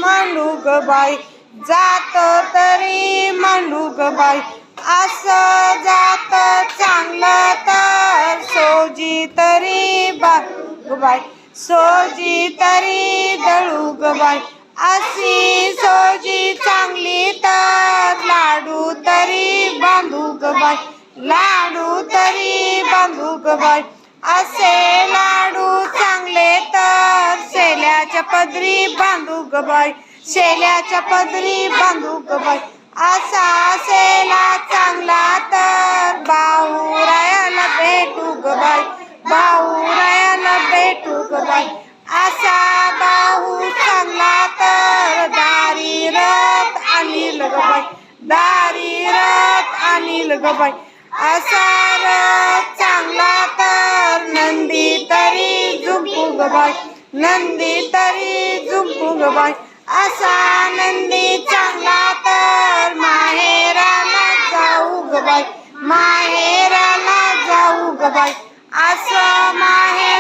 म्हणू ग बाई, जात तरी म्हणू ग बाई, असं जात चांगलं तर सोजी तरी बांधू ग बाई, सोजी तरी दळू ग बाई, अशी सोजी चांगली तर लाडू तरी बांधू ग बाई, लाडू तरी बांधू ग बाई, असे लाडू चांगले तर शेल्याच्या पदरी बांधू ग बाई, शेल्याच्या पदरी बांधू ग बाई, असा शेला चांगला तर भाऊरायाला भेटू ग बाई, भाऊरायाला भेटू ग बाई, असा भाऊ चांगला तर दारी रथ आणील ग बाई, दारी रथ आणील ग बाई, असा रथ चांगला तर नंदी तरी झुंपू ग बाई, नंदी तरी झुंपू ग बाई, असा नंदी चांगला तर माहेराला जाऊ ग बाई, माहेराला जाऊ ग बाई, असं माहेर